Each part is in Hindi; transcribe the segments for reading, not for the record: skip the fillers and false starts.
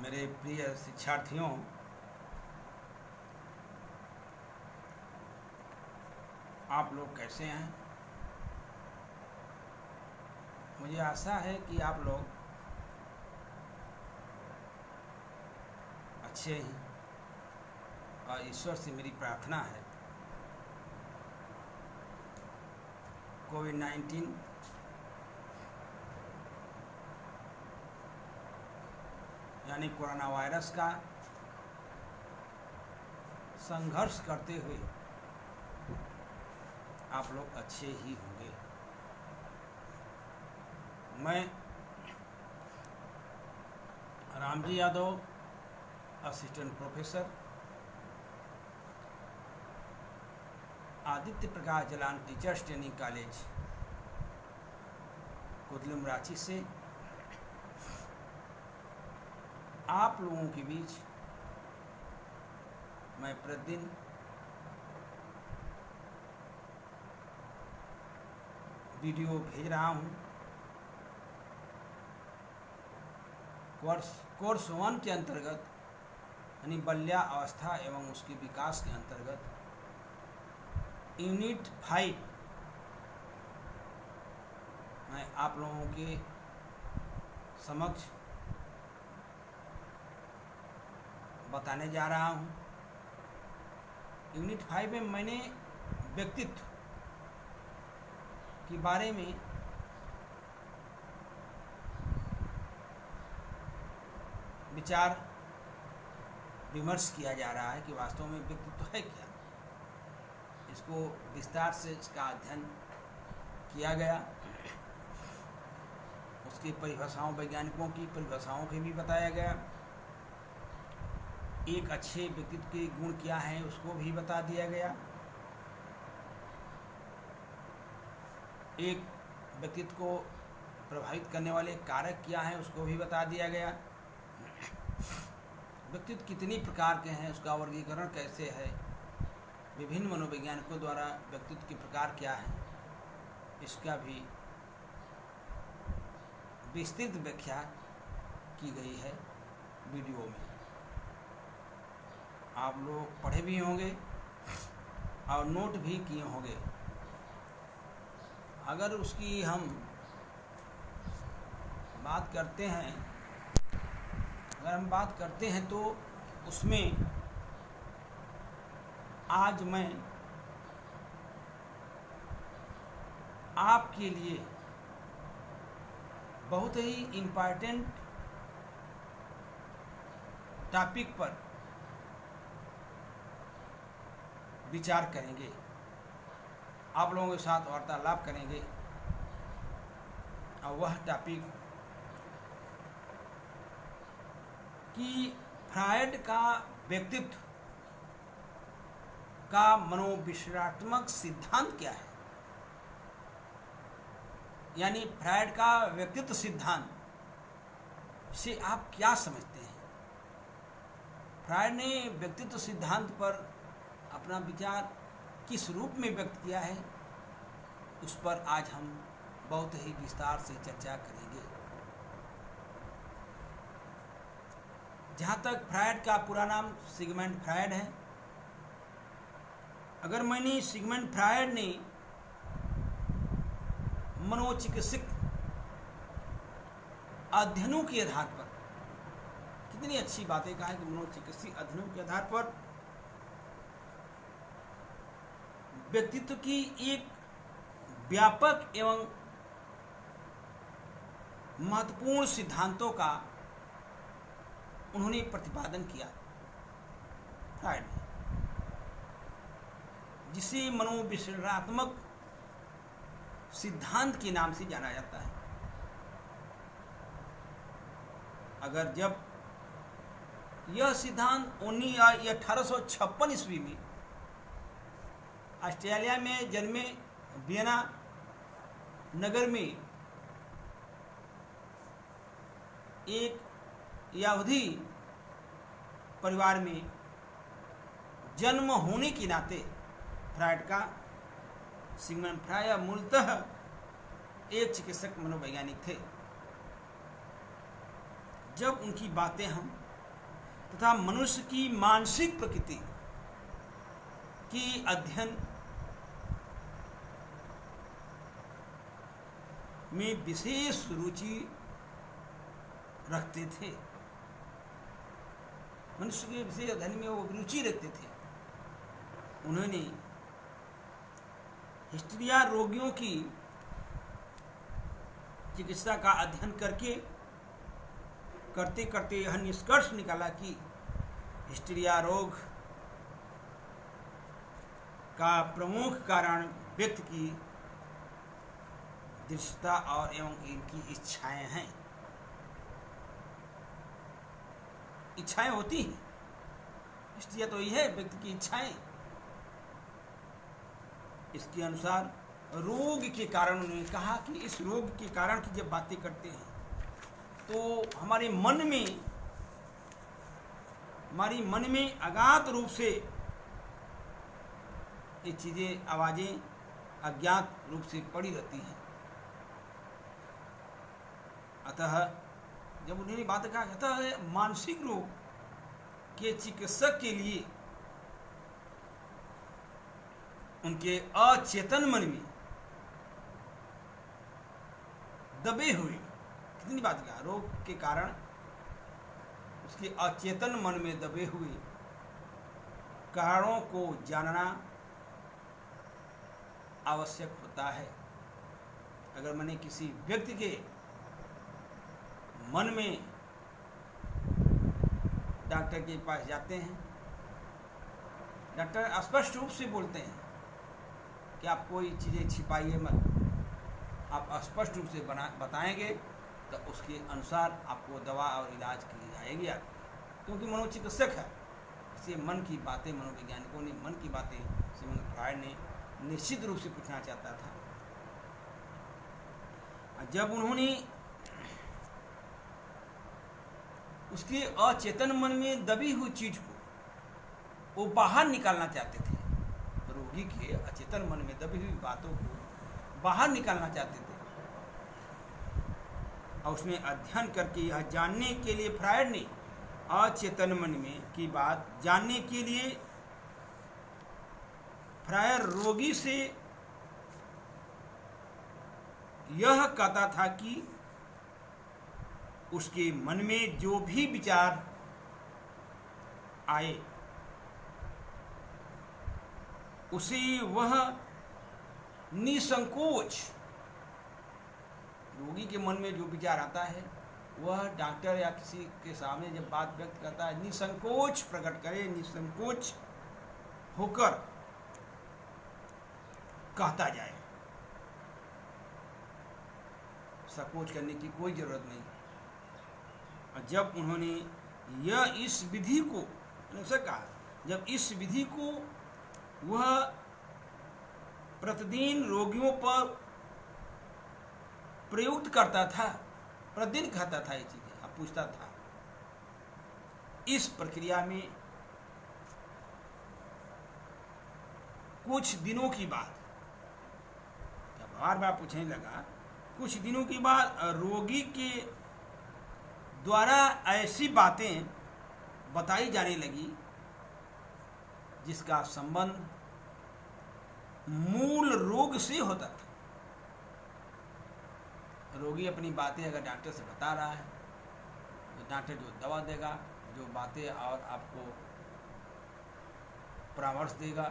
मेरे प्रिय शिक्षार्थियों, आप लोग कैसे हैं? मुझे आशा है कि आप लोग अच्छे ही, और ईश्वर से मेरी प्रार्थना है कोविड-19 यानी कोरोना वायरस का संघर्ष करते हुए आप लोग अच्छे ही होंगे। मैं रामजी यादव, असिस्टेंट प्रोफेसर, आदित्य प्रकाश Jalan teachers training college कुदलम Ranchi से आप लोगों के बीच मैं प्रतिदिन वीडियो भेज रहा हूँ। कोर्स 1 के अंतर्गत यानी बाल्या अवस्था एवं उसके विकास के अंतर्गत यूनिट 5 मैं आप लोगों के समक्ष बताने जा रहा हूँ। यूनिट 5 में मैंने व्यक्तित्व के बारे में विचार विमर्श किया जा रहा है कि वास्तव में व्यक्तित्व है क्या। इसको विस्तार से इसका अध्ययन किया गया, उसकी परिभाषाओं, वैज्ञानिकों की परिभाषाओं के भी बताया गया। एक अच्छे व्यक्तित्व के गुण क्या हैं उसको भी बता दिया गया। एक व्यक्तित्व को प्रभावित करने वाले कारक क्या हैं उसको भी बता दिया गया। व्यक्तित्व कितनी प्रकार के हैं, उसका वर्गीकरण कैसे है, विभिन्न मनोवैज्ञानिकों द्वारा व्यक्तित्व के प्रकार क्या हैं, इसका भी विस्तृत व्याख्या की गई है वीडियो में। आप लोग पढ़े भी होंगे और नोट भी किए होंगे। अगर उसकी हम बात करते हैं, तो उसमें आज मैं आपके लिए बहुत ही इम्पोर्टेंट टॉपिक पर विचार करेंगे, आप लोगों के साथ वार्तालाप करेंगे। और वह टॉपिक कि फ्रायड का व्यक्तित्व का मनोविश्लेषणात्मक सिद्धांत क्या है, यानी फ्रायड का व्यक्तित्व सिद्धांत से आप क्या समझते हैं। फ्रायड ने व्यक्तित्व सिद्धांत पर अपना विचार किस रूप में व्यक्त किया है, उस पर आज हम बहुत ही विस्तार से चर्चा करेंगे। जहाँ तक फ्रायड का पूरा नाम सिगमंड फ्रायड है। अगर मैंने सिगमंड फ्रायड ने मनोचिकित्सक अध्ययनों के आधार पर, कितनी अच्छी बातें कहा है कि मनोचिकित्सक अध्ययनों के आधार पर व्यक्तित्व की एक व्यापक एवं महत्वपूर्ण सिद्धांतों का उन्होंने प्रतिपादन किया फ्रायड ने, जिसे मनोविश्लेषणात्मक सिद्धांत के नाम से जाना जाता है। अगर जब यह सिद्धांत 1856 ईस्वी में ऑस्ट्रेलिया में जन्मे वियना नगर में एक यहूदी परिवार में जन्म होने के नाते फ्रायड का सिगमंड फ्रायड मूलतः एक चिकित्सक मनोवैज्ञानिक थे। जब उनकी बातें हम तथा मनुष्य की मानसिक प्रकृति की अध्ययन में विशेष रुचि रखते थे। मनुष्य के विशेष अध्ययन में वो रुचि रखते थे। उन्होंने हिस्टीरिया रोगियों की चिकित्सा का अध्ययन करते करते यह निष्कर्ष निकाला कि हिस्टीरिया रोग का प्रमुख कारण व्यक्ति की दृश्यता और एवं इनकी इच्छाएं हैं। इच्छाएं होती हैं, हिस्टीरिया तो यही है, व्यक्ति की इच्छाएं। इसके अनुसार रोग के कारण उन्होंने कहा कि इस रोग के कारण की जब बातें करते हैं तो हमारे मन में अज्ञात रूप से ये चीज़ें, आवाज़ें अज्ञात रूप से पड़ी रहती हैं। अतः जब उन्होंने बात कहा, अतः मानसिक रोग के चिकित्सक के लिए उनके अचेतन मन में दबे हुए, कितनी बात कहा, रोग के कारण उसके अचेतन मन में दबे हुए कारणों को जानना आवश्यक होता है। अगर मैंने किसी व्यक्ति के मन में डॉक्टर के पास जाते हैं, डॉक्टर स्पष्ट रूप से बोलते हैं कि आप कोई चीज़ें छिपाइए मत, आप स्पष्ट रूप से बताएंगे तो उसके अनुसार आपको दवा और इलाज की जाएगी आपकी, क्योंकि मनोचिकित्सक है। इससे मन की बातें मनोवैज्ञानिकों ने मन की बातें सिगमंड फ्रायड ने निश्चित रूप से पूछना चाहता था। जब उन्होंने उसके अचेतन मन में दबी हुई चीज को वो बाहर निकालना चाहते थे, रोगी के अचेतन मन में दबी हुई बातों को बाहर निकालना चाहते थे, और उसमें अध्ययन करके यह जानने के लिए फ्रायड ने अचेतन मन में की बात जानने के लिए फ्रायड रोगी से यह कहता था कि उसके मन में जो भी विचार आए उसे वह निसंकोच, रोगी के मन में जो विचार आता है वह डॉक्टर या किसी के सामने जब बात व्यक्त करता है निसंकोच प्रकट करे, निसंकोच होकर कहता जाए, संकोच करने की कोई जरूरत नहीं। और जब उन्होंने इस विधि को कहा, जब इस विधि को वह प्रतिदिन रोगियों पर प्रयुक्त करता था, प्रतिदिन खाता था ये चीजें, अब पूछता था, इस प्रक्रिया में कुछ दिनों की बात, जब बार बार पूछने लगा, कुछ दिनों की बाद रोगी के द्वारा ऐसी बातें बताई जाने लगी जिसका संबंध मूल रोग से होता था। रोगी अपनी बातें अगर डॉक्टर से बता रहा है तो डॉक्टर जो दवा देगा, जो बातें और आपको परामर्श देगा,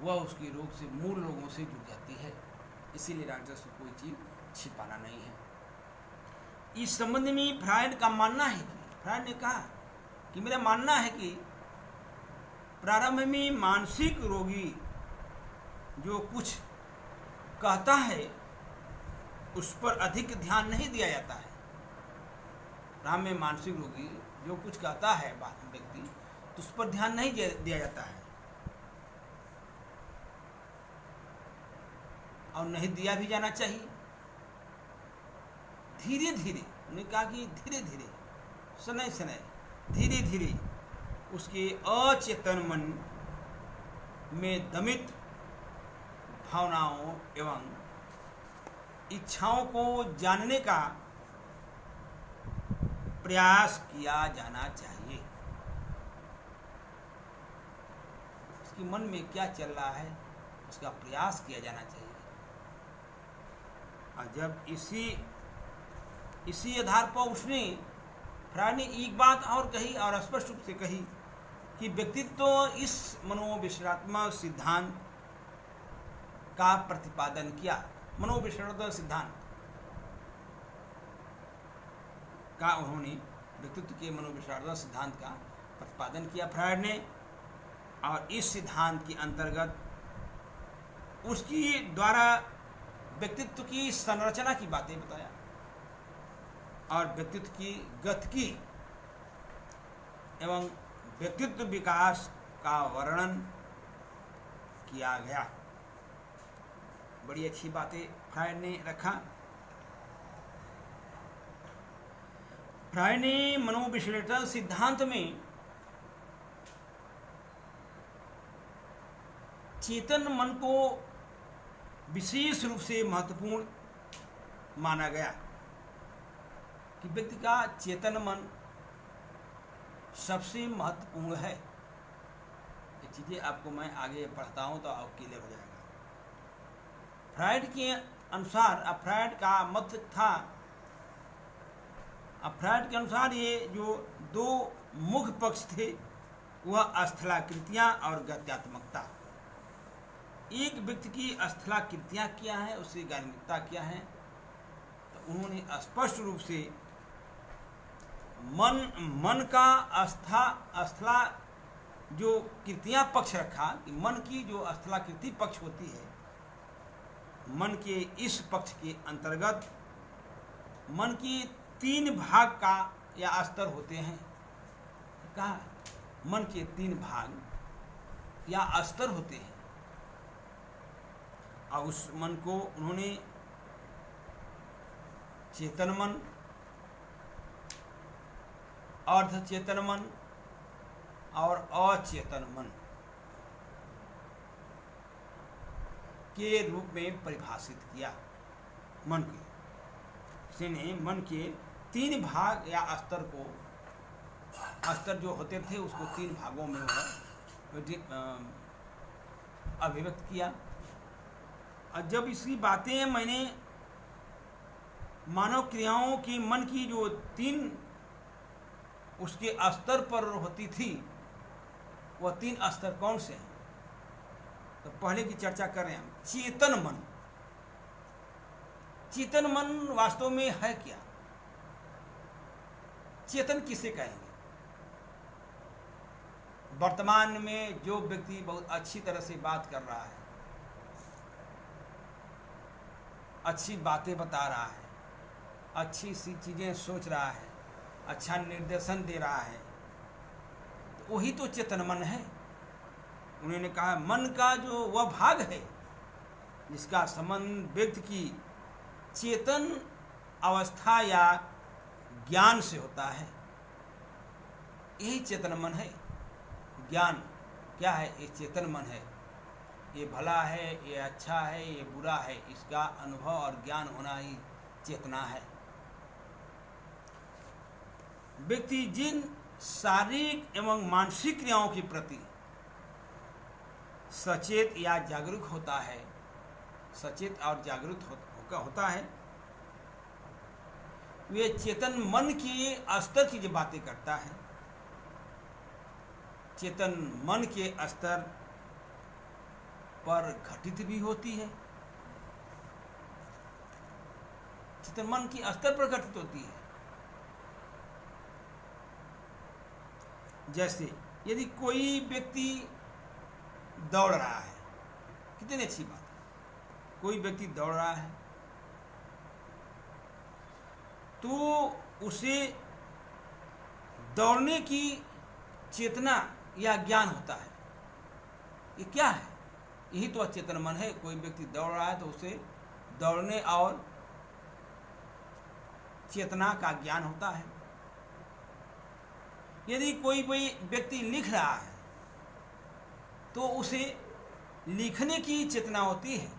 वह उसके रोग से, मूल रोगों से जुड़ जाती है। इसीलिए डॉक्टर से कोई चीज़ छिपाना नहीं है। इस संबंध में फ्रायड का मानना है कि, फ्रायड ने कहा कि मेरा मानना है कि प्रारंभ में मानसिक रोगी जो कुछ कहता है उस पर अधिक ध्यान नहीं दिया जाता है। प्रारंभ में मानसिक रोगी जो कुछ कहता है व्यक्ति, तो उस पर ध्यान नहीं दिया जाता है, और नहीं दिया भी जाना चाहिए। धीरे धीरे, उन्होंने कहा कि धीरे धीरे, शनै शनै, धीरे धीरे उसके अचेतन मन में दमित भावनाओं एवं इच्छाओं को जानने का प्रयास किया जाना चाहिए। उसके मन में क्या चल रहा है उसका प्रयास किया जाना चाहिए। और जब इसी आधार पर फ्रायड ने एक बात और कही और स्पष्ट रूप से कही कि व्यक्तित्व तो इस मनोविश्लेषणात्मक सिद्धांत का प्रतिपादन किया। मनोविश्लेषणात्मक सिद्धांत का उन्होंने व्यक्तित्व के मनोविश्लेषणात्मक सिद्धांत का प्रतिपादन किया फ्रायड ने, और इस सिद्धांत के अंतर्गत उसकी द्वारा व्यक्तित्व की संरचना की बातें बताया और व्यक्तित्व की गतिकी एवं व्यक्तित्व विकास का वर्णन किया गया। बड़ी अच्छी बातें फ्रायड ने रखा। फ्रायड ने मनोविश्लेषण सिद्धांत में चेतन मन को विशेष रूप से महत्वपूर्ण माना गया कि व्यक्ति का चेतन मन सबसे महत्वपूर्ण है। ये चीज़ें आपको मैं आगे पढ़ता हूँ तो आप क्लियर हो जाएगा। फ्रायड के अनुसार, फ्रायड का मत था, फ्रायड के अनुसार ये जो दो मुख्य पक्ष थे वह स्थलाकृतियाँ और गत्यात्मकता। एक व्यक्ति की स्थलाकृतियाँ क्या है, उसकी गार्मिकता क्या है, तो उन्होंने स्पष्ट रूप से मन का स्थला जो कृतियाँ पक्ष रखा कि मन की जो स्थलाकृति पक्ष होती है, मन के इस पक्ष के अंतर्गत मन की 3 भाग का या स्तर होते हैं। कहा मन के 3 भाग या स्तर होते हैं और उस मन को उन्होंने चेतन मन, अर्धचेतन मन और अचेतन मन के रूप में परिभाषित किया। मन के इसने मन के 3 भाग या स्तर जो होते थे उसको 3 भागों में अभिव्यक्त किया। और जब इसकी बातें मैंने मानव क्रियाओं की मन की जो 3 उसके स्तर पर होती थी, वह 3 स्तर कौन से हैं, तो पहले की चर्चा कर रहे हैं हम। चेतन मन, चेतन मन वास्तव में है क्या? चेतन किसे कहेंगे? वर्तमान में जो व्यक्ति बहुत अच्छी तरह से बात कर रहा है, अच्छी बातें बता रहा है, अच्छी सी चीज़ें सोच रहा है, अच्छा निर्देशन दे रहा है, तो वही तो चेतन मन है। उन्होंने कहा मन का जो वह भाग है जिसका संबंध व्यक्ति की चेतन अवस्था या ज्ञान से होता है, यही चेतन मन है। ज्ञान क्या है? ये चेतन मन है। ये भला है, ये अच्छा है, ये बुरा है, इसका अनुभव और ज्ञान होना ही चेतना है। व्यक्ति जिन शारीरिक एवं मानसिक क्रियाओं के प्रति सचेत या जागरूक होता है, सचेत और जागरूक होता है, वे चेतन मन के स्तर की जो बातें करता है, चेतन मन के स्तर पर घटित भी होती है। चेतन मन की स्तर पर घटित होती है। जैसे यदि कोई व्यक्ति दौड़ रहा है, कितनी अच्छी बात है, कोई व्यक्ति दौड़ रहा है तो उसे दौड़ने की चेतना या ज्ञान होता है। ये क्या है? यही तो अचेतन मन है। कोई व्यक्ति दौड़ रहा है तो उसे दौड़ने और चेतना का ज्ञान होता है। यदि कोई व्यक्ति लिख रहा है तो उसे लिखने की चेतना होती है,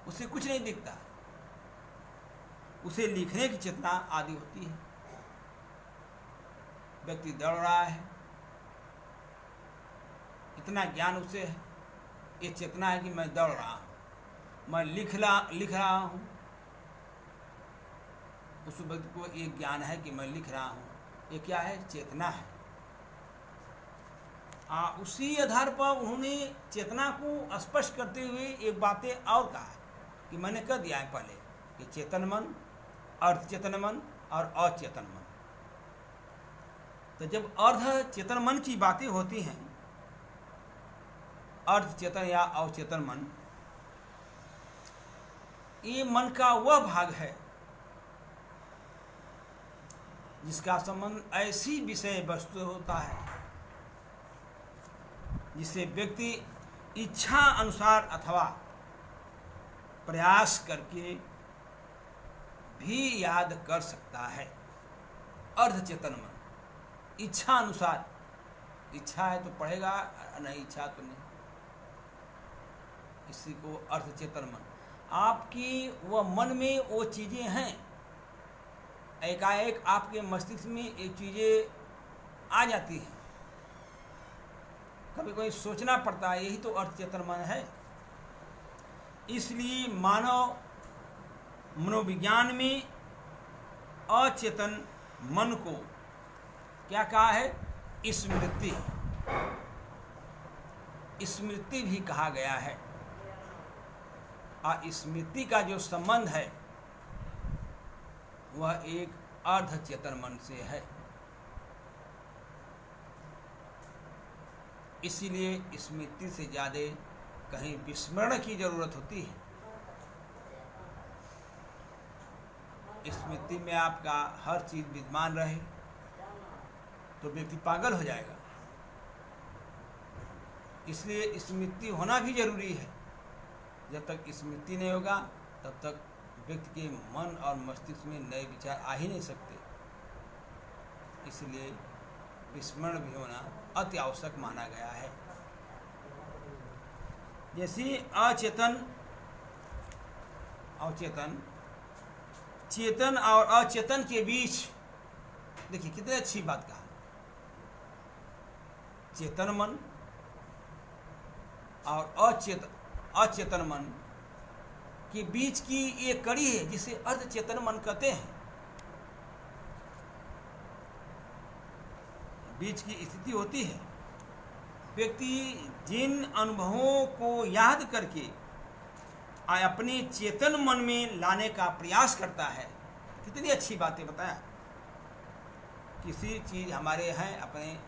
उसे कुछ नहीं दिखता, उसे लिखने की चेतना आदि होती है। व्यक्ति दौड़ रहा है, इतना ज्ञान उसे है, ये चेतना है कि मैं दौड़ रहा हूँ, मैं लिख रहा हूँ। उस व्यक्ति को ये ज्ञान है कि मैं लिख रहा हूँ, ये क्या है? चेतना है। उसी आधार पर उन्होंने चेतना को स्पष्ट करते हुए एक बातें और कहा कि मैंने कह दिया है पहले कि चेतन मन, अर्ध चेतन मन और अचेतन मन। तो जब अर्ध चेतन मन की बातें होती हैं, अर्ध चेतन या अवचेतन मन, ये मन का वह भाग है जिसका संबंध ऐसी विषय वस्तु होता है जिसे व्यक्ति इच्छा अनुसार अथवा प्रयास करके भी याद कर सकता है। अर्धचेतन मन इच्छा अनुसार, इच्छा है तो पढ़ेगा, नहीं इच्छा तो नहीं, इसी को अर्धचेतन मन। आपकी वह मन में वो चीज़ें हैं, एकाएक आपके मस्तिष्क में ये चीज़ें आ जाती हैं, कभी कोई सोचना पड़ता है, यही तो अर्धचेतन मन है। इसलिए मानव मनोविज्ञान में अचेतन मन को क्या कहा है? स्मृति, स्मृति भी कहा गया है। और स्मृति का जो संबंध है वह एक अर्धचेतन मन से है। इसीलिए स्मृति से ज़्यादा कहीं विस्मरण की जरूरत होती है। स्मृति में आपका हर चीज़ विद्यमान रहे तो व्यक्ति पागल हो जाएगा। इसलिए स्मृति होना भी जरूरी है। जब तक स्मृति नहीं होगा तब तक व्यक्ति के मन और मस्तिष्क में नए विचार आ ही नहीं सकते। इसलिए विस्मरण भी होना अति आवश्यक माना गया है। जैसे अचेतन, अवचेतन, चेतन और अचेतन के बीच, देखिए कितनी अच्छी बात कहा, चेतन मन और अचेतन मन के बीच की ये कड़ी है जिसे अर्धचेतन मन कहते हैं। बीच की स्थिति होती है। व्यक्ति जिन अनुभवों को याद करके अपने चेतन मन में लाने का प्रयास करता है, कितनी अच्छी बातें बताया। किसी चीज़ हमारे हैं अपने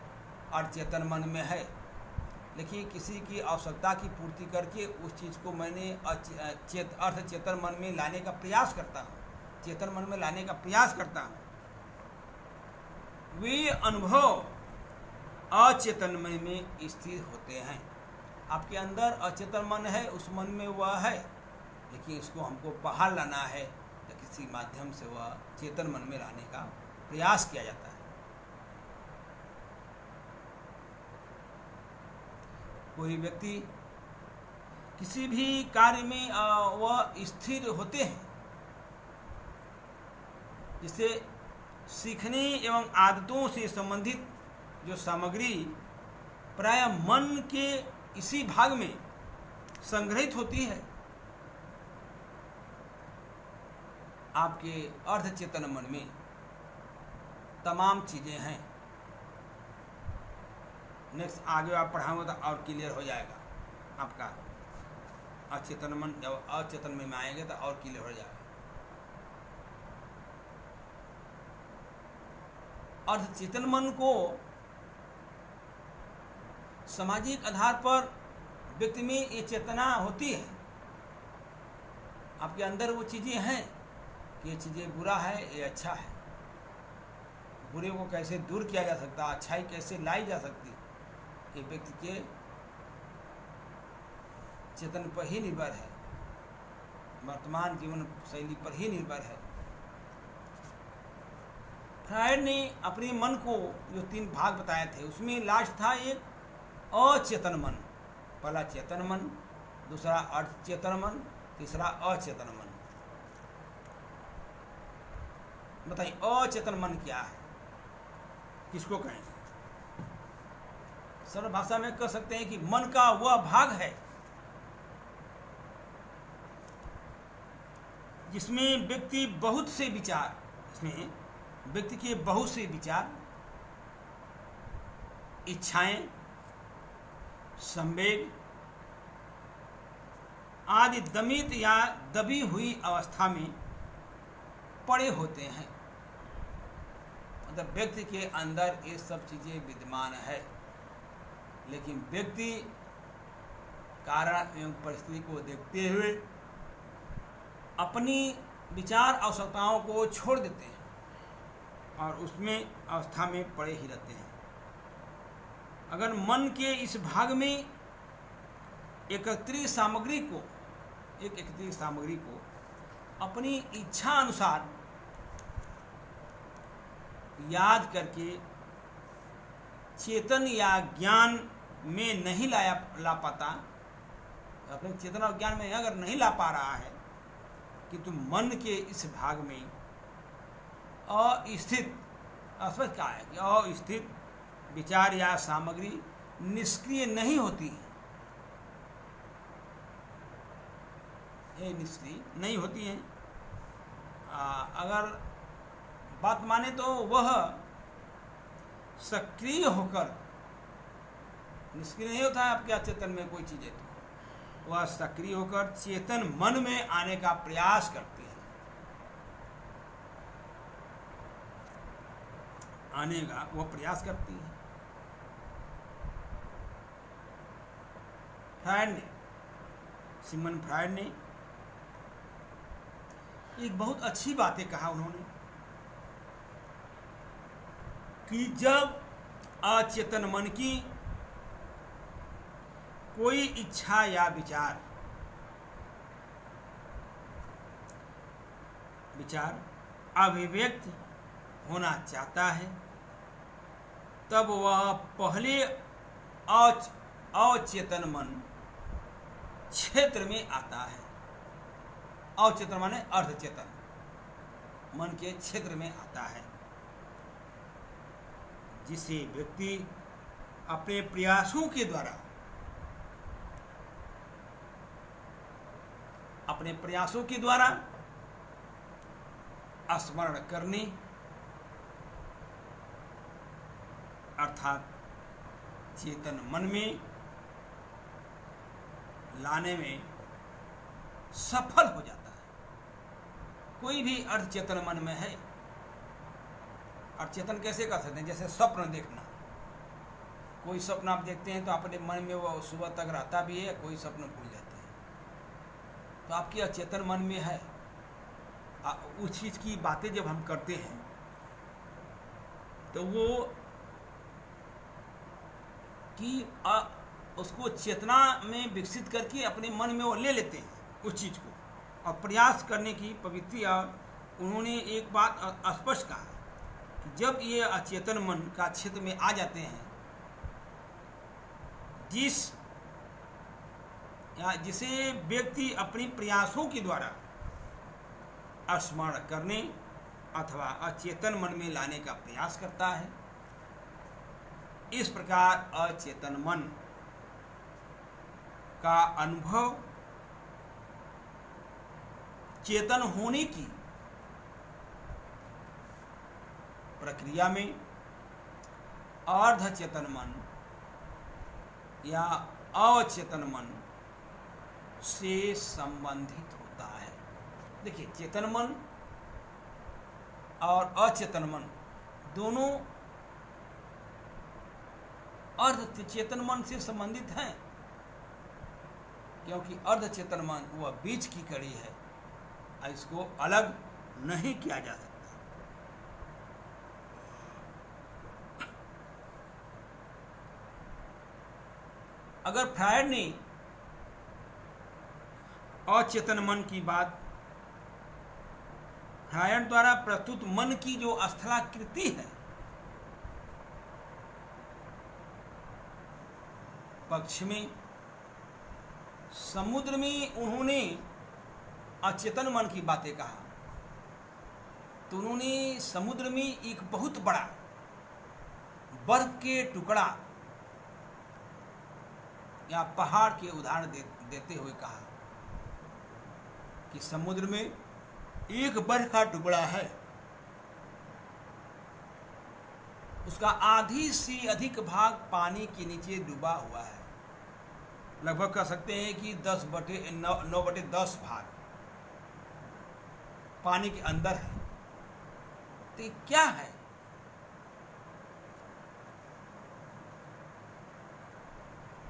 अर्धचेतन मन में है, लेकिन किसी की आवश्यकता की पूर्ति करके उस चीज़ को मैंने अर्धचेतन मन में लाने का प्रयास करता हूँ, चेतन मन में लाने का प्रयास करता हूँ। वे अनुभव अचेतन मन में स्थिर होते हैं। आपके अंदर अचेतन मन है, उस मन में वह है, लेकिन इसको हमको बाहर लाना है तो किसी माध्यम से वह चेतन मन में लाने का प्रयास किया जाता है। कोई व्यक्ति किसी भी कार्य में वह स्थिर होते हैं, जिससे सीखने एवं आदतों से संबंधित जो सामग्री प्राय मन के इसी भाग में संग्रहित होती है। आपके अर्धचेतन मन में तमाम चीज़ें हैं। नेक्स्ट आगे आप पढ़ाऊंगा तो और क्लियर हो जाएगा आपका अचेतन मन। जब अचेतन मन में आएंगे तो और क्लियर हो जाएगा। अर्धचेतन मन को सामाजिक आधार पर व्यक्ति में ये चेतना होती है। आपके अंदर वो चीज़ें हैं कि ये चीज़ें बुरा है, ये अच्छा है। बुरे को कैसे दूर किया जा सकता, अच्छाई कैसे लाई जा सकती, ये व्यक्ति के चेतन पर ही निर्भर है, वर्तमान जीवन शैली पर ही निर्भर है। फ्रायड ने अपने मन को जो 3 भाग बताए थे उसमें लास्ट था एक अचेतन मन। पहला चेतन मन, दूसरा अर्धचेतन मन, तीसरा अचेतन मन। बताइए अचेतन मन क्या है, किसको कहें? सरल भाषा में कह सकते हैं कि मन का वह भाग है जिसमें व्यक्ति बहुत से विचार, इसमें व्यक्ति के बहुत से विचार, इच्छाएं, संवेग आदि दमित या दबी हुई अवस्था में पड़े होते हैं। मतलब व्यक्ति के अंदर ये सब चीजें विद्यमान है, लेकिन व्यक्ति कारण एवं परिस्थिति को देखते हुए अपनी विचार आवश्यकताओं को छोड़ देते हैं और उसमें अवस्था में पड़े ही रहते हैं। अगर मन के इस भाग में एकत्रित सामग्री को अपनी इच्छा अनुसार याद करके चेतन या ज्ञान में नहीं ला पाता, अपने चेतन और ज्ञान में अगर नहीं ला पा रहा है किंतु मन के इस भाग में अस्थित, अस्वस्थ क्या है कि अस्थित विचार या सामग्री निष्क्रिय नहीं होती है, ये निष्क्रिय नहीं होती हैं। अगर बात माने तो वह सक्रिय होकर, निष्क्रिय नहीं होता है आपके चेतन में कोई चीज़ है तो वह सक्रिय होकर चेतन मन में आने का प्रयास करते हैं, आने का वह प्रयास करती है। सिगमंड फ्रायड ने एक बहुत अच्छी बातें कहा उन्होंने कि जब अचेतन मन की कोई इच्छा या विचार अभिव्यक्त होना चाहता है तब वह पहले अचेतन मन क्षेत्र में आता है। अचेतन माने अर्धचेतन मन के क्षेत्र में आता है, जिसे व्यक्ति अपने प्रयासों के द्वारा स्मरण करने अर्थात चेतन मन में लाने में सफल हो जाता है। कोई भी अर्धचेतन मन में है, अर्धचेतन कैसे कर सकते हैं? जैसे स्वप्न देखना, कोई स्वप्न आप देखते हैं तो अपने मन में वो सुबह तक रहता भी है, कोई स्वप्न भूल जाते हैं, तो आपकी अचेतन मन में है। उस चीज़ की बातें जब हम करते हैं तो वो कि उसको चेतना में विकसित करके अपने मन में वो ले लेते हैं उस चीज़ को, और प्रयास करने की प्रवृत्ति। उन्होंने एक बात स्पष्ट कहा कि जब ये अचेतन मन का क्षेत्र में आ जाते हैं, जिसे व्यक्ति अपने प्रयासों के द्वारा स्मरण करने अथवा अचेतन मन में लाने का प्रयास करता है, इस प्रकार अचेतन मन का अनुभव चेतन होने की प्रक्रिया में अर्धचेतन मन या अचेतन मन से संबंधित होता है। देखिए, चेतन मन और अचेतन मन दोनों अर्धचेतन मन से संबंधित हैं, क्योंकि अर्धचेतन मन वह बीच की कड़ी है, इसको अलग नहीं किया जा सकता। अगर फ्रायड ने अचेतन मन की बात, फ्रायड द्वारा प्रस्तुत मन की जो स्थलाकृति है पक्ष में, समुद्र में उन्होंने अचेतन मन की बातें कहा, तो उन्होंने समुद्र में एक बहुत बड़ा बर्फ के टुकड़ा या पहाड़ के उदाहरण देते हुए कहा कि समुद्र में एक बर्फ का टुकड़ा है, उसका आधी से अधिक भाग पानी के नीचे डूबा हुआ है। लगभग कह सकते हैं कि 9/10 भाग पानी के अंदर है। तो ये क्या है?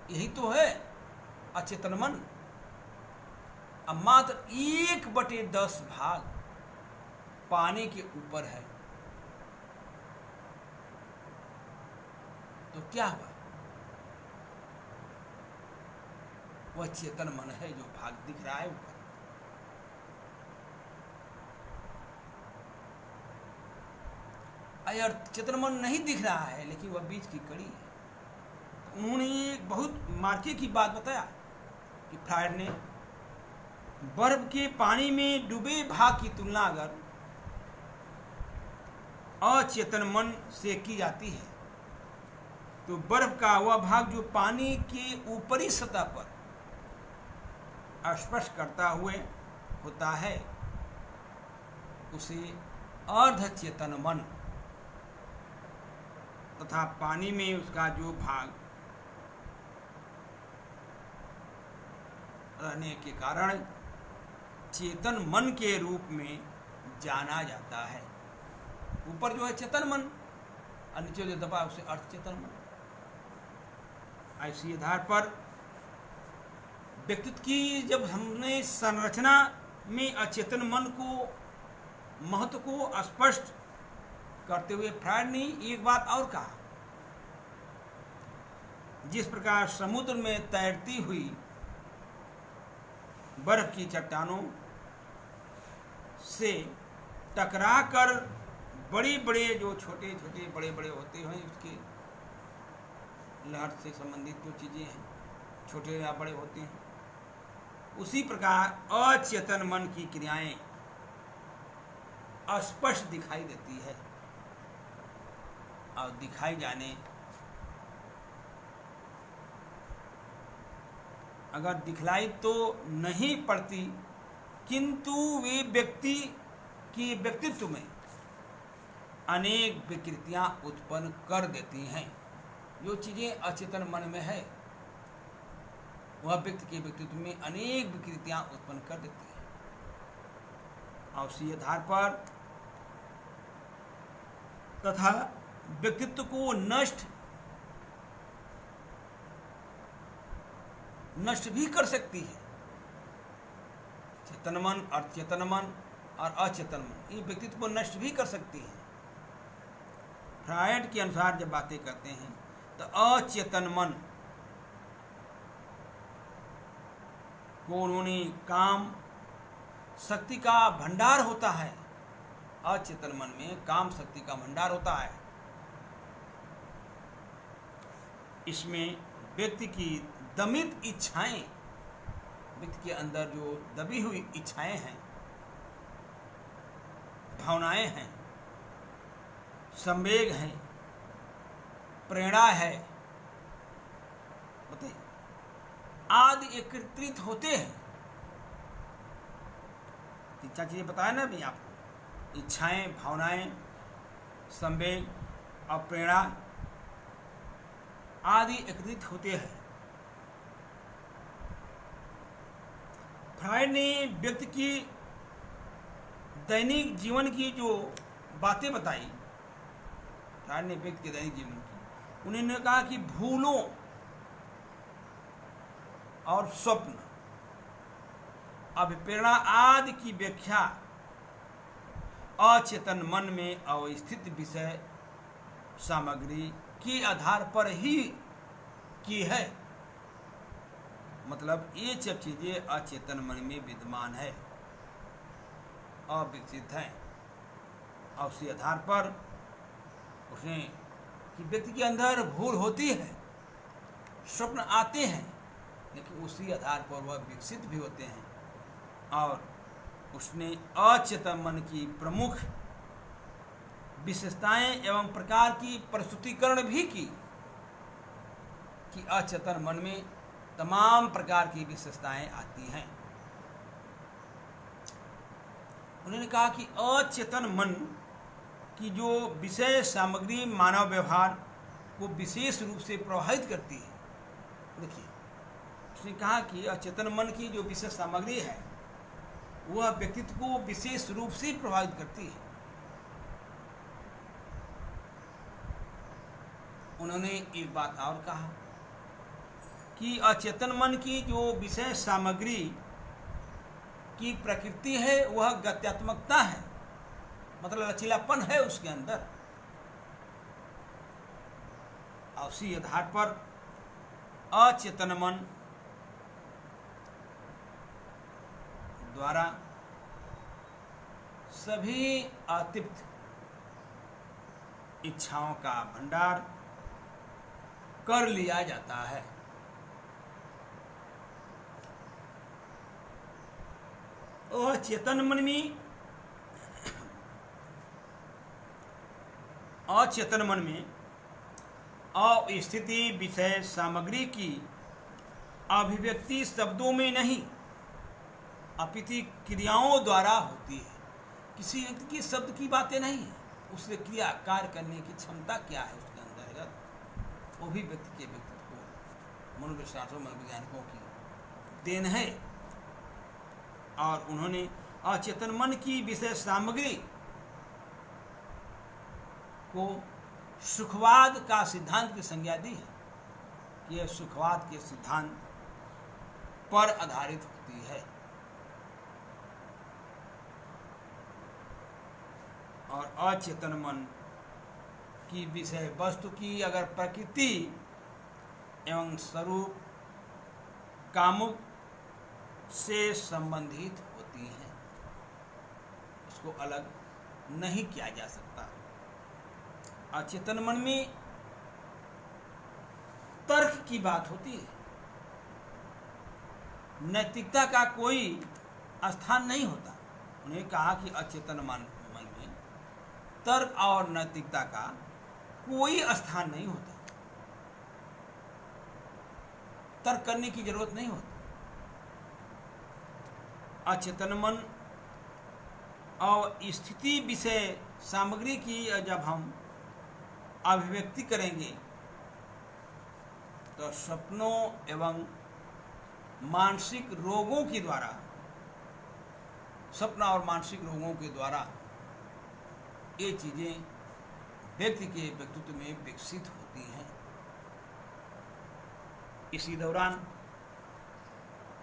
यही तो है अचेतन मन। अब मात्र 1/10 भाग पानी के ऊपर है, तो क्या हुआ? वह चेतन मन है जो भाग दिख रहा है ऊपर। अगर चेतन मन नहीं दिख रहा है लेकिन वह बीच की कड़ी है, तो उन्होंने एक बहुत मार्के की बात बताया कि फ्रायड ने बर्फ के पानी में डूबे भाग की तुलना अगर अचेतन मन से की जाती है तो बर्फ का वह भाग जो पानी के ऊपरी सतह पर स्पर्श करता हुए होता है उसे अर्धचेतन मन तथा पानी में उसका जो भाग रहने के कारण चेतन मन के रूप में जाना जाता है। ऊपर जो है चेतन मन और नीचे जो दबा उसे अर्धचेतन मन। ऐसी आधार पर व्यक्तित्व की जब हमने संरचना में अचेतन मन को महत्व को स्पष्ट करते हुए फ्रायड ने एक बात और कहा, जिस प्रकार समुद्र में तैरती हुई बर्फ की चट्टानों से टकराकर बड़े बड़े जो छोटे छोटे बड़े बड़े होते हैं उसके लहर से संबंधित जो चीज़ें हैं छोटे या बड़े होते हैं, उसी प्रकार अचेतन मन की क्रियाएं स्पष्ट दिखाई देती है और दिखाई जाने अगर दिखलाई तो नहीं पड़ती, किंतु वे व्यक्ति की व्यक्तित्व में अनेक विकृतियां उत्पन्न कर देती हैं। जो चीज़ें अचेतन मन में है वह व्यक्ति के व्यक्तित्व में अनेक विकृतियां उत्पन्न कर देती हैं और उसी आधार पर तथा व्यक्तित्व को नष्ट भी कर सकती है। चेतन मन और चेतन मन और अचेतन मन ये व्यक्तित्व को नष्ट भी कर सकती है। फ्रायड के अनुसार जब बातें करते हैं तो अचेतन मन को उन्होंने काम शक्ति का भंडार होता है। अचेतन मन में काम शक्ति का भंडार होता है। इसमें व्यक्ति की दमित इच्छाएं, व्यक्ति के अंदर जो दबी हुई इच्छाएं हैं, भावनाएं हैं, संवेग हैं, प्रेरणा है, बताइए, आदि एकत्रित होते हैं। 3-4 चीजें बताया ना अभी आपको, इच्छाएं, भावनाएं, संवेग और प्रेरणा आदि एकत्रित होते हैं। फ्रायड ने व्यक्ति की दैनिक जीवन की जो बातें बताई, फ्रायड ने व्यक्ति के दैनिक जीवन की, उन्होंने कहा कि भूलों और स्वप्न, अभिप्रेरणा आदि की व्याख्या अचेतन मन में अवस्थित विषय सामग्री के आधार पर ही की है। मतलब ये सब चीजें अचेतन मन में विद्यमान है, अविकसित है और उसी आधार पर उसने कि व्यक्ति के अंदर भूल होती है, स्वप्न आते हैं, लेकिन उसी आधार पर वह विकसित भी होते हैं। और उसने अचेतन मन की प्रमुख विशेषताएं एवं प्रकार की प्रस्तुतिकरण भी की कि अचेतन मन में तमाम प्रकार की विशेषताएं आती हैं। उन्होंने कहा कि अचेतन मन की जो विषय सामग्री मानव व्यवहार को विशेष रूप से प्रभावित करती है। देखिए, उसने कहा कि अचेतन मन की जो विषय सामग्री है वह व्यक्तित्व को विशेष रूप से प्रभावित करती है। उन्होंने एक बात और कहा कि अचेतन मन की जो विषय सामग्री की प्रकृति है वह गत्यात्मकता है, मतलब लचीलापन है उसके अंदर। और उसी आधार पर अचेतन मन द्वारा सभी अतृप्त इच्छाओं का भंडार कर लिया जाता है। अचेतन मन में अस्थिति विषय सामग्री की अभिव्यक्ति शब्दों में नहीं अपितु क्रियाओं द्वारा होती है। किसी व्यक्ति की शब्द की बातें नहीं है, उससे क्रिया कार्य करने की क्षमता क्या है उसके अंतर्गत, वो भी व्यक्ति के व्यक्तित्व को मनोविश्लेषकों मनोवैज्ञानिकों की देन है। और उन्होंने अचेतन मन की विषय सामग्री को सुखवाद का सिद्धांत की संज्ञा दी है कि यह सुखवाद के सिद्धांत पर आधारित होती है। और अचेतन मन की विषय वस्तु की अगर प्रकृति एवं स्वरूप कामुक से संबंधित होती है, इसको अलग नहीं किया जा सकता। अचेतन मन में तर्क की बात होती है, नैतिकता का कोई स्थान नहीं होता। उन्हें कहा कि अचेतन मन में तर्क और नैतिकता का कोई स्थान नहीं होता, तर्क करने की जरूरत नहीं होती। अचेतन मन और स्थिति विषय सामग्री की जब हम अभिव्यक्ति करेंगे तो सपनों एवं मानसिक रोगों के द्वारा, सपना और मानसिक रोगों के द्वारा ये चीजें व्यक्ति के व्यक्तित्व में विकसित होती हैं। इसी दौरान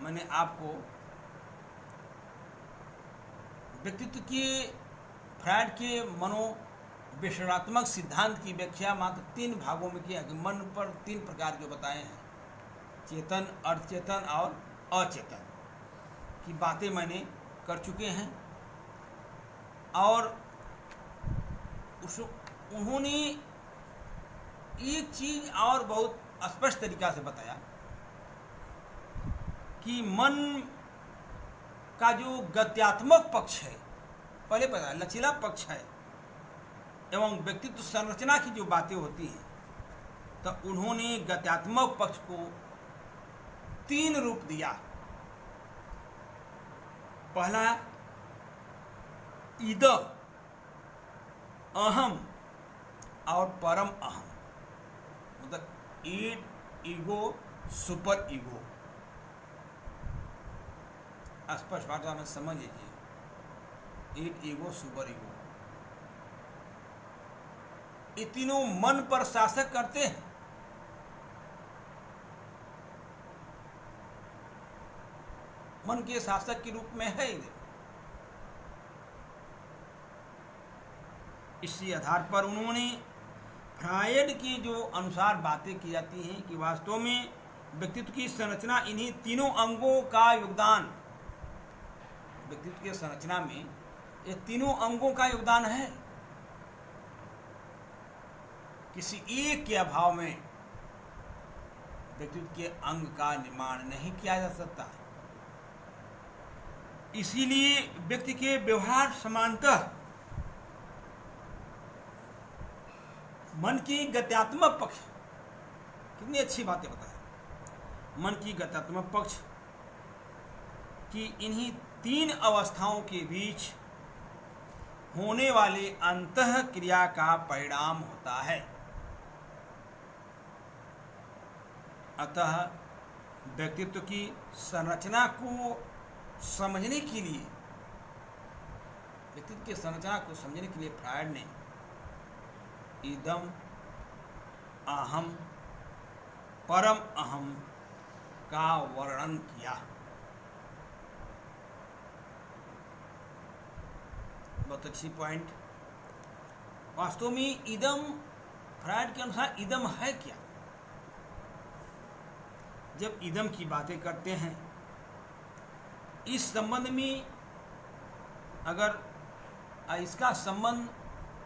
मैंने आपको व्यक्तित्व के फ्रायड के मनोविश्लेषणात्मक सिद्धांत की व्याख्या मात्र 3 भागों में किया कि मन पर 3 प्रकार के बताए हैं, चेतन, अर्धचेतन और अचेतन की बातें मैंने कर चुके हैं। और उन्होंने एक चीज और बहुत स्पष्ट तरीका से बताया कि मन का जो गत्यात्मक पक्ष है, पहले पता लचीला पक्ष है, एवं व्यक्तित्व संरचना की जो बातें होती हैं, तो उन्होंने गत्यात्मक पक्ष को 3 रूप दिया। पहला इद, अहम और परम अहम, मतलब ईड, ईगो, सुपर ईगो। स्पष्ट भाषा में समझ लीजिए, ईड, ईगो, सुपर ईगो, ये तीनों मन पर शासक करते हैं। मन के शासक के रूप में है। इसी आधार पर उन्होंने फ्रायड की जो अनुसार बातें की जाती हैं कि वास्तव में व्यक्तित्व की संरचना इन्हीं तीनों अंगों का योगदान, व्यक्तित्व की संरचना में ये तीनों अंगों का योगदान है। किसी एक के अभाव में व्यक्तित्व के अंग का निर्माण नहीं किया जा सकता। इसीलिए व्यक्ति के व्यवहार समानतः मन की गत्यात्मक पक्ष, कितनी अच्छी बातें बताए, मन की गतात्मक पक्ष की इन्हीं 3 अवस्थाओं के बीच होने वाले अंतः क्रिया का परिणाम होता है। अतः व्यक्तित्व की संरचना को समझने के लिए, व्यक्तित्व की संरचना को समझने के लिए फ्रायड ने इदम, अहम, परम अहम का वर्णन किया। बहुत अच्छी पॉइंट। वास्तव में इदम, फ्रायड के अनुसार इदम है क्या? जब इदम की बातें करते हैं, इस संबंध में अगर इसका संबंध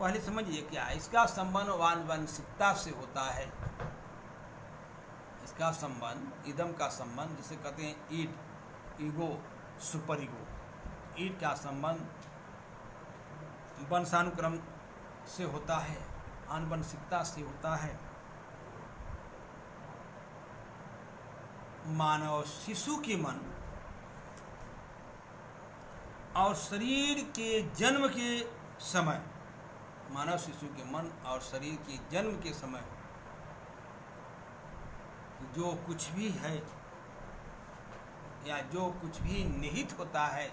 पहले समझिए क्या है। इसका संबंध वानवंशिकता से होता है। इसका संबंध, इदम का संबंध जिसे कहते हैं ईड, ईगो, सुपर ईगो, ईड का संबंध वंशानुक्रम से होता है, आनुवंशिकता से होता है। मानव शिशु के मन और शरीर के जन्म के समय, मानव शिशु के मन और शरीर के जन्म के समय जो कुछ भी है या जो कुछ भी निहित होता है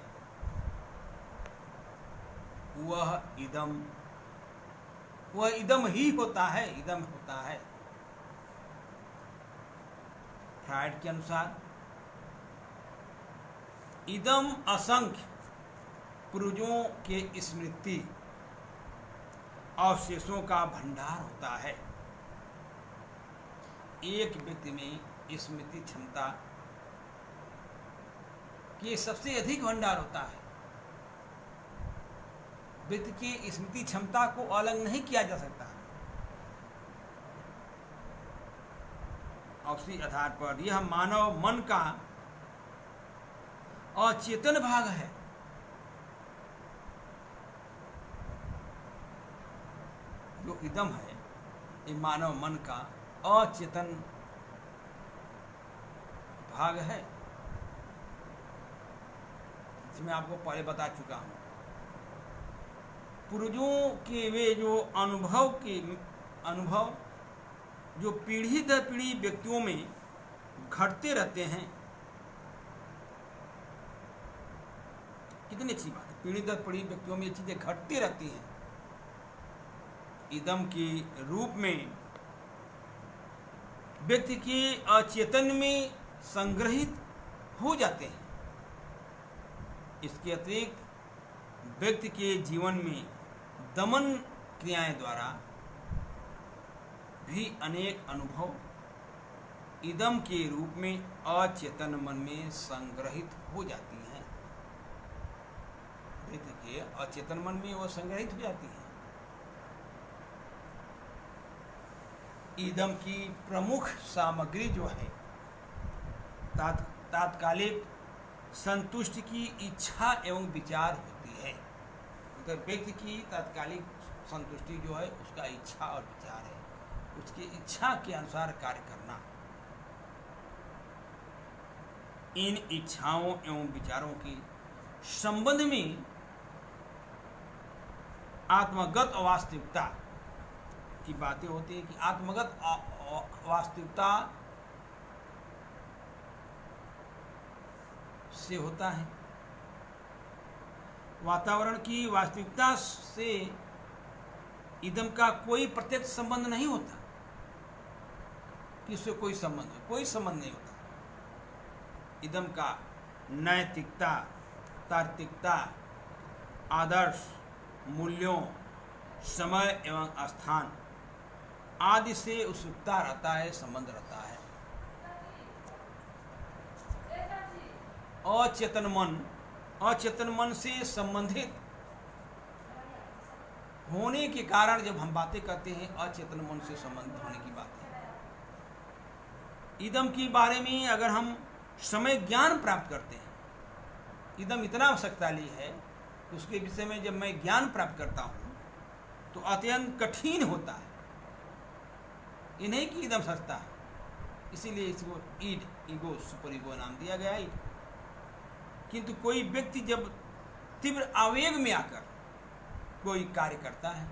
वह इदम ही होता है, इदम होता है। फ्रायड के अनुसार इदम असंख्य पूर्वजों के स्मृति अवशेषों का भंडार होता है। एक व्यक्ति में स्मृति क्षमता के सबसे अधिक भंडार होता है। व्यक्ति की स्मृति क्षमता को अलग नहीं किया जा सकता। और उसी आधार पर यह मानव मन का अचेतन भाग है। जो इदम है, ये मानव मन का अचेतन भाग है, जिसमें आपको पहले बता चुका हूं। पूर्वजों के वे जो अनुभव जो पीढ़ी दर पीढ़ी व्यक्तियों में घटते रहते हैं, कितनी अच्छी बात है। पीढ़ी दर पीढ़ी व्यक्तियों में ये चीजें घटती रहती हैं, इदम के रूप में व्यक्ति के अचेतन में संग्रहित हो जाते हैं। इसके अतिरिक्त व्यक्ति के जीवन में दमन क्रियाएं द्वारा भी अनेक अनुभव इदम के रूप में अचेतन मन में संग्रहित हो जाती हैं। व्यक्ति के अचेतन मन में वो संग्रहित हो जाती हैं। इदम की प्रमुख सामग्री जो है तात्कालिक संतुष्टि की इच्छा एवं विचार होती है। तो व्यक्ति की तात्कालिक संतुष्टि जो है उसका इच्छा और विचार है, उसकी इच्छा के अनुसार कार्य करना। इन इच्छाओं एवं विचारों के संबंध में आत्मगत वास्तविकता की बातें होती है कि आत्मगत वास्तविकता से होता है। वातावरण की वास्तविकता से इदम का कोई प्रत्यक्ष संबंध नहीं होता, किससे कोई संबंध नहीं होता। इदम का नैतिकता, तार्किकता, आदर्श, मूल्यों, समय एवं स्थान आदि से उत्सुकता रहता है, संबंध रहता है। अचेतन मन से संबंधित होने के कारण जब हम बातें करते हैं अचेतन मन से संबंधित होने की बातें, इदम के बारे में अगर हम समय ज्ञान प्राप्त करते हैं, इदम इतना शक्तिशाली है कि उसके विषय में जब मैं ज्ञान प्राप्त करता हूं तो अत्यंत कठिन होता है। ये नहीं कि इदम सस्ता है, इसीलिए इसको ईगो, सुपर ईगो नाम दिया गया है। किंतु कोई व्यक्ति जब तीव्र आवेग में आकर कोई कार्य करता है,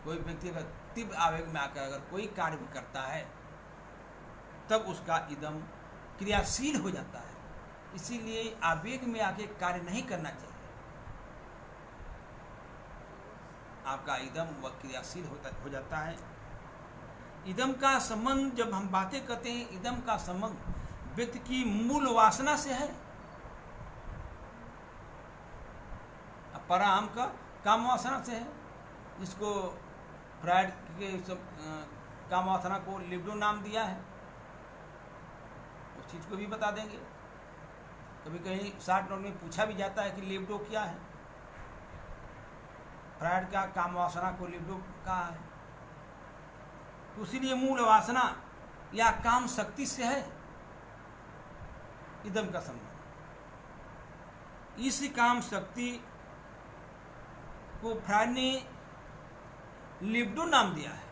कोई व्यक्ति अगर तीव्र आवेग में आकर अगर कोई कार्य भी करता है, तब उसका इदम क्रियाशील हो जाता है। इसीलिए आवेग में आके कार्य नहीं करना चाहिए। आपका इदम वह क्रियाशील हो जाता है। इदम का संबंध, जब हम बातें करते हैं, इदम का संबंध व्यक्ति की मूल वासना से है। पराम का काम वासना से है, जिसको फ्रायड के काम वासना को लिबिडो नाम दिया है। उस चीज़ को भी बता देंगे। कभी कहीं शॉर्ट नोट में पूछा भी जाता है कि लिबिडो क्या है। फ्रायड का काम वासना को लिबिडो कहा है। तो इसीलिए मूल वासना या काम शक्ति से है इदम का संबंध। इस काम शक्ति को फ्रायड ने लिबिडो नाम दिया है।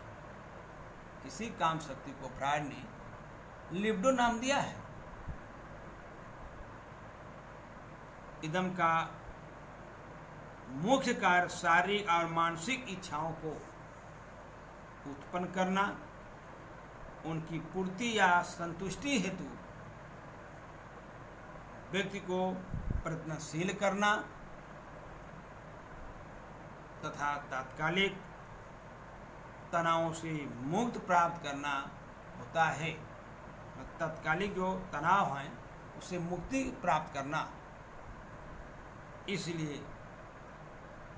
इसी काम शक्ति को फ्रायड ने लिबिडो नाम दिया है। इदम का मुख्य कार्य शारीरिक और मानसिक इच्छाओं को उत्पन्न करना, उनकी पूर्ति या संतुष्टि हेतु व्यक्ति को प्रयत्नशील करना तथा तात्कालिक तनावों से मुक्त प्राप्त करना होता है। तात्कालिक जो तनाव हैं उससे मुक्ति प्राप्त करना। इसलिए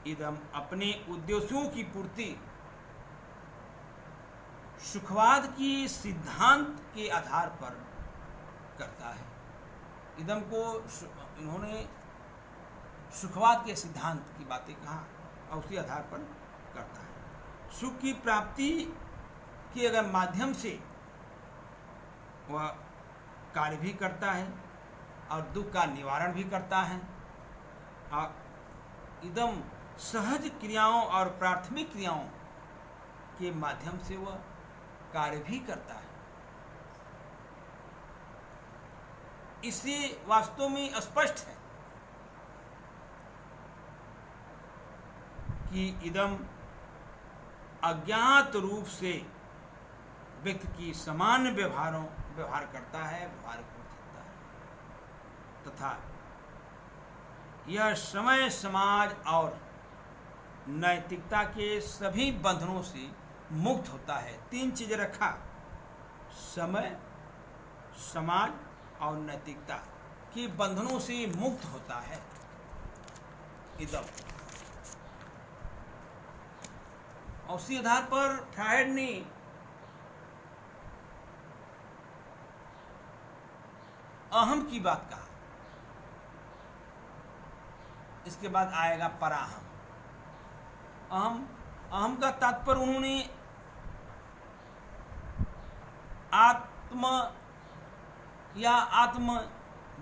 इदम अपने उद्देश्यों की पूर्ति सुखवाद की सिद्धांत के आधार पर करता है। इदम को इन्होंने सुखवाद के सिद्धांत की बातें कहा और उसी आधार पर करता है। सुख की प्राप्ति के अगर माध्यम से वह कार्य भी करता है और दुख का निवारण भी करता है। और इदम सहज क्रियाओं और प्राथमिक क्रियाओं के माध्यम से वह कार्य भी करता है। इससे वास्तव में स्पष्ट है कि इदम अज्ञात रूप से व्यक्ति की समान व्यवहार करता है, व्यवहार हो सकता है तथा यह समय, समाज और नैतिकता के सभी बंधनों से मुक्त होता है। तीन चीजें रखा: समय, समाज और नैतिकता के बंधनों से मुक्त होता है इदम। और उसी आधार पर फ्रायड ने अहम की बात कहा। इसके बाद आएगा पराहम। अहम का तात्पर्य उन्होंने आत्म या आत्म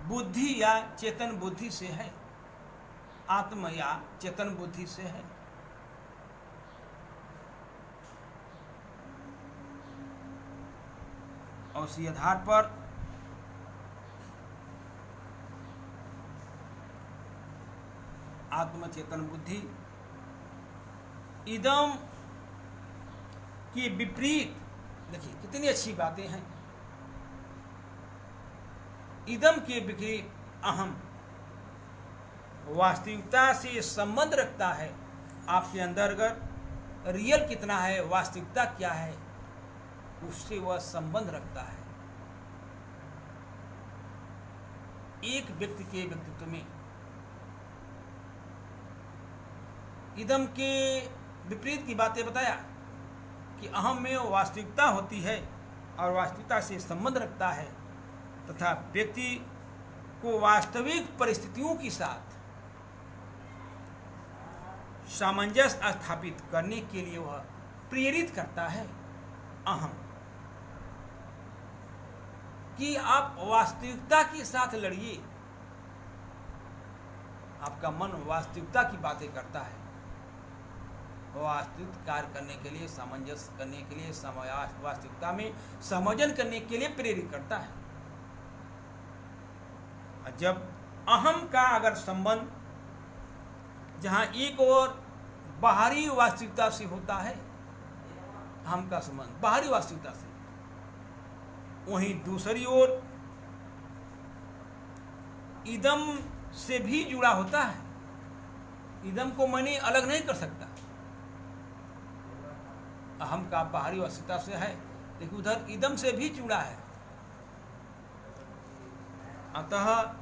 बुद्धि या चेतन बुद्धि से है। आत्म या चेतन बुद्धि से है। और उसी आधार पर आत्म चेतन बुद्धि इदम के विपरीत, देखिए कितनी अच्छी बातें हैं। इदम के विपरीत अहम वास्तविकता से संबंध रखता है। आपके अंदर अगर रियल कितना है, वास्तविकता क्या है, उससे वह संबंध रखता है। एक व्यक्ति के व्यक्तित्व में इदम के विपरीत की बातें बताया कि अहम में वास्तविकता होती है और वास्तविकता से संबंध रखता है तथा व्यक्ति को वास्तविक परिस्थितियों के साथ सामंजस्य स्थापित करने के लिए वह प्रेरित करता है। अहम कि आप वास्तविकता के साथ लड़िए। आपका मन वास्तविकता की बातें करता है। वास्तविक कार्य करने के लिए, सामंजस्य करने के लिए, वास्तविकता में समायोजन करने के लिए प्रेरित करता है। जब अहम का अगर संबंध जहाँ एक और बाहरी वास्तविकता से होता है, अहम का संबंध बाहरी वास्तविकता से, वहीं दूसरी ओर इदम से भी जुड़ा होता है। इदम को मैंने अलग नहीं कर सकता, अहम का बाहरी वास्तविकता से है, लेकिन उधर इदम से भी जुड़ा है। अतः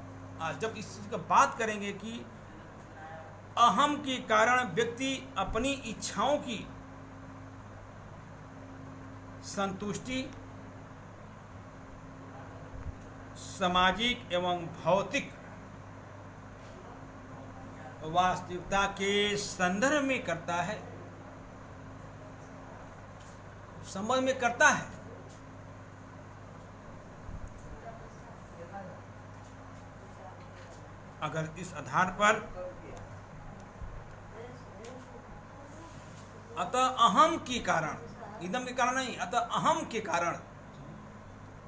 जब इस चीज का बात करेंगे कि अहम के कारण व्यक्ति अपनी इच्छाओं की संतुष्टि सामाजिक एवं भौतिक वास्तविकता के संदर्भ में करता है, संबंध में करता है। अगर इस आधार पर अतः अहम के कारण, इदम के कारण नहीं, अतः अहम के कारण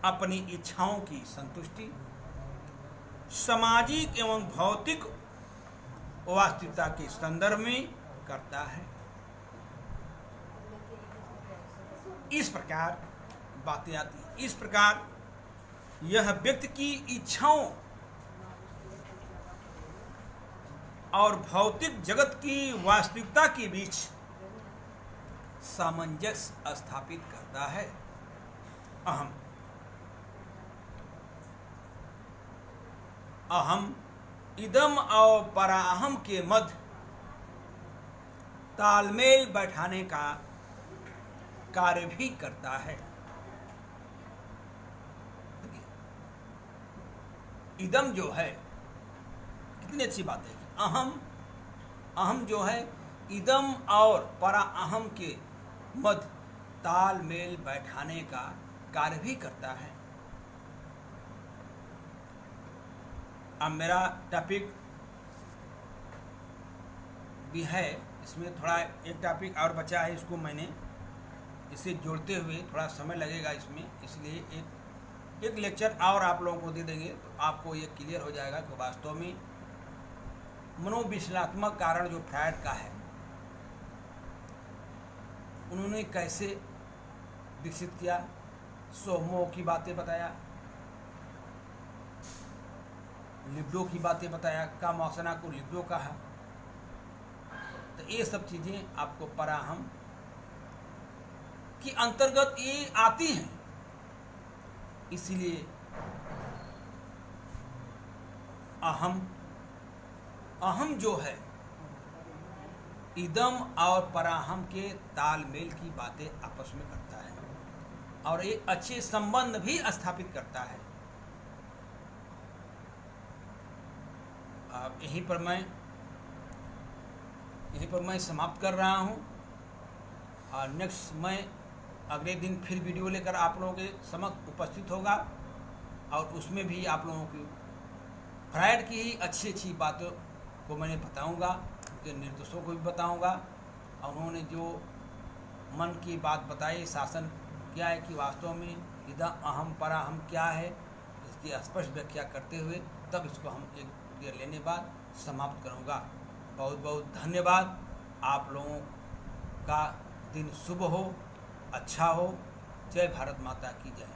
अपनी इच्छाओं की संतुष्टि सामाजिक एवं भौतिक वास्तविकता के संदर्भ में करता है। इस प्रकार बातें आती हैं। इस प्रकार यह व्यक्ति की इच्छाओं और भौतिक जगत की वास्तविकता के बीच सामंजस्य स्थापित करता है। अहम अहम इदम और पराहम के मध्य तालमेल बैठाने का कार्य भी करता है। इदम जो है, कितनी अच्छी बात है कि अहम जो है इदम और पराअहम के मध्य तालमेल बैठाने का कार्य भी करता है। अब मेरा टॉपिक भी है, इसमें थोड़ा एक टॉपिक और बचा है, इसको मैंने इसे जोड़ते हुए थोड़ा समय लगेगा इसमें, इसलिए एक लेक्चर और आप लोगों को दे देंगे तो आपको ये क्लियर हो जाएगा कि वास्तव में मनोविश्लेषणात्मक कारण जो फ्रायड का है, उन्होंने कैसे विकसित किया, सोमो की बातें बताया, लिबिडो की बातें बताया, काम वासना को लिबिडो कहा। तो ये सब चीज़ें आपको पराहम की अंतर्गत ये आती हैं। इसीलिए अहम जो है इदम और पराहम के तालमेल की बातें आपस में करता है और एक अच्छे संबंध भी स्थापित करता है। अब यहीं पर मैं समाप्त कर रहा हूं और नेक्स्ट मैं अगले दिन फिर वीडियो लेकर आप लोगों के समक्ष उपस्थित होगा और उसमें भी आप लोगों की फ्रायड की ही अच्छी अच्छी बातों को मैंने बताऊंगा, उनके निर्देशों को भी बताऊंगा और उन्होंने जो मन की बात बताई, शासन क्या है कि वास्तव में इदम अहम पराहम क्या है, इसकी स्पष्ट व्याख्या करते हुए तब इसको हम एक देर लेने बाद समाप्त करूंगा। बहुत बहुत धन्यवाद। आप लोगों का दिन शुभ हो, अच्छा हो। जय भारत माता की जय।